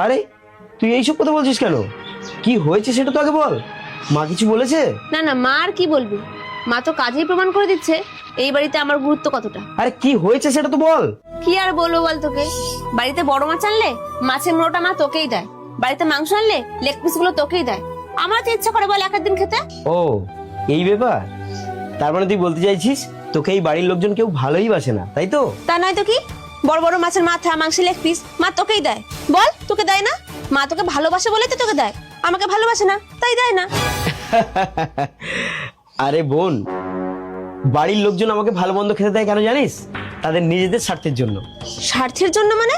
আরে তুই এইসব কথা বলছিস কেন? কি হয়েছে সেটা তো আগে বল। মা কিছু বলেছে? না না, মা আর কি বলবি, মা তো কাজেই প্রমাণ করে দিচ্ছে এই বাড়িতে আমার গুরুত্ব কতটা। আরে কি হয়েছে সেটা তো বল। কি আর বলবো বল তোকে, বাড়িতে বড় মাছ আনলে মাছের মোটা মা তোকেই দেয়, বাড়িতে মাংস আনলে লেগ পিস গুলো তোকেই দেয়। আমার তো ইচ্ছা করে বল এক দিন খেতে। ও এই ব্যাপার, তার মানে তুই বলতে চাইছিস তোকে এই বাড়ির লোকজন কেউ ভালোই বাসে না, তাই তো? তা নয় তো কি, বড় বড় মাছের মাথা মাংসের লেগ পিস মা তোকেই দেয়। বল তোকে দেয় না? মা তোকে ভালোবাসে বলেই তো তোকে দেয়, আমাকে ভালোবাসে না তাই দেয় না। আরে বোন, বাড়ির লোকজন আমাকে ভালো মন্দ খেতে দেয় কেন জানিস? তাদের নিজেদের স্বার্থের জন্য। স্বার্থের জন্য মানে?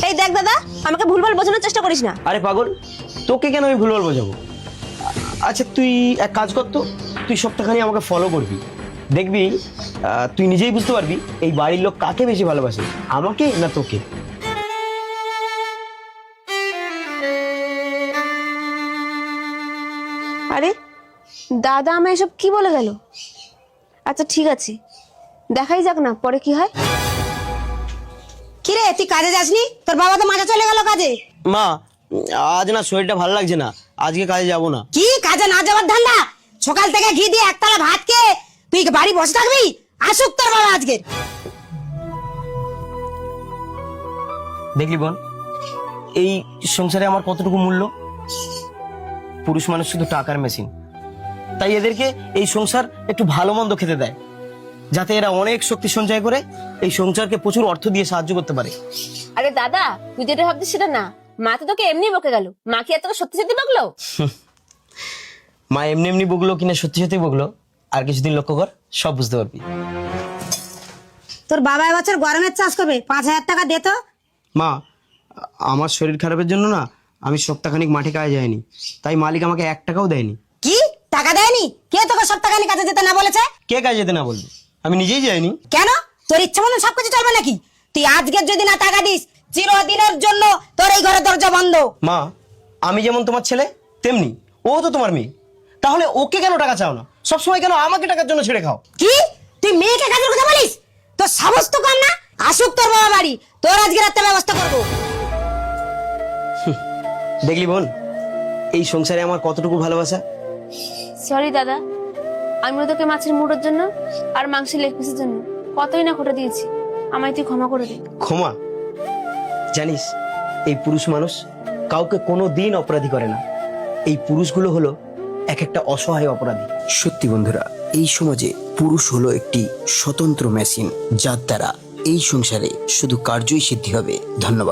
এই দেখ দাদা, আমাকে ভুলভাল বোঝানোর চেষ্টা করিস না। আরে পাগল, তোকে কেন আমি ভুলভাল বোঝাবো? আচ্ছা তুই এক কাজ কর তো, তুই সপ্তাহখানি আমাকে ফলো করবি, দেখবি তুই নিজেই বুঝতে পারবি এই বাড়ির লোক কাকে বেশি ভালোবাসে, আমাকে না তোকে। আরে দাদা আমায় এসব কি বলে গেল? আচ্ছা ঠিক আছে, দেখাই যাক না পরে কি হয়। কিরে তুই কাজে যাসনি? তোর বাবা তো মাঠে চলে গেল কাজে। মা আজ না শরীরটা ভালো লাগছে না, আজকে কাজে যাব না। কি কাজে না যাওয়ার ধান্দা? সকাল থেকে ঘি দিয়ে একতলা ভাত খেয়ে তুই বাড়ি বসে থাকবি? আসুক তোর বাবা আজকে। দেখলি বোন, এই সংসারে আমার কতটুকু মূল্য। পুরুষ মানুষ শুধু টাকার মেশিন, তাই এদেরকে এই সংসার একটু ভালো মন্দ খেতে দেয়, যাতে এরা অনেক শক্তি সঞ্চয় করে এই সংসারকে প্রচুর অর্থ দিয়ে সাহায্য করতে পারে। আরে দাদা, তুই যেটা ভাবছিস সেটা না, মা তো তোকে এমনি বকে গেল, মা কি আর তোকে সত্যি সত্যি বকলো? মা এমনি এমনি বকলো কিনা সত্যি সত্যি বকলো, আর কিছুদিন লক্ষ্য কর, সব বুঝতে পারবি। তোর বাবা এবছর গরমের চাষ করবে, 5,000 টাকা দে তো। মা আমার শরীর খারাপের জন্য না আমি সপ্তাহখানিক মাঠে কাজে যাইনি, তাই মালিক আমাকে 1 টাকাও দেয়নি। কি টাকা দেয়নি? কে তোকে সপ্তাহখানি কাজে যেতে না বলেছে? কে কাজে যেতে না বলবে? আমি নিজেই যাইনি। কেন? তোর ইচ্ছা মতো সবকিছু চলবে নাকি? তুই আজকের যদি না টাকা দিস, চিরদিনের জন্য তোর এই ঘরের দরজা বন্ধ। মা আমি যেমন তোমার ছেলে তেমনি ও তো তোমার মেয়ে, তাহলে ওকে কেন টাকা চাও না? সবসময় কেন আমাকে টাকার জন্য ছেড়ে খাও? কি তুই মেয়েকে কাজের কথা বলিস? তোর সাহস তো কম না? আসুক তোর বাবা বাড়ি, তোর আজকে রাতে ব্যবস্থা করবো। দেখলি বোন, এই সংসারে আমার কতটুকু ভালোবাসা। সরি দাদা, আমি তোকে মাছের মুড়োর জন্য আর মাংসের লেগ পিসের জন্য কতই না করে দিয়েছি, আমায় তুই ক্ষমা করে দে। ক্ষমা? জানিস এই পুরুষ মানুষ কাউকে কোনো দিন অপরাধী করে না, এই পুরুষগুলো হলো এক একটা অসহায় অপরাধী। সত্যি বন্ধুরা, এই সমাজে পুরুষ হলো একটি স্বতন্ত্র মেশিন, যার দ্বারা এই সংসারে শুধু কার্যই সিদ্ধি হবে। ধন্যবাদ।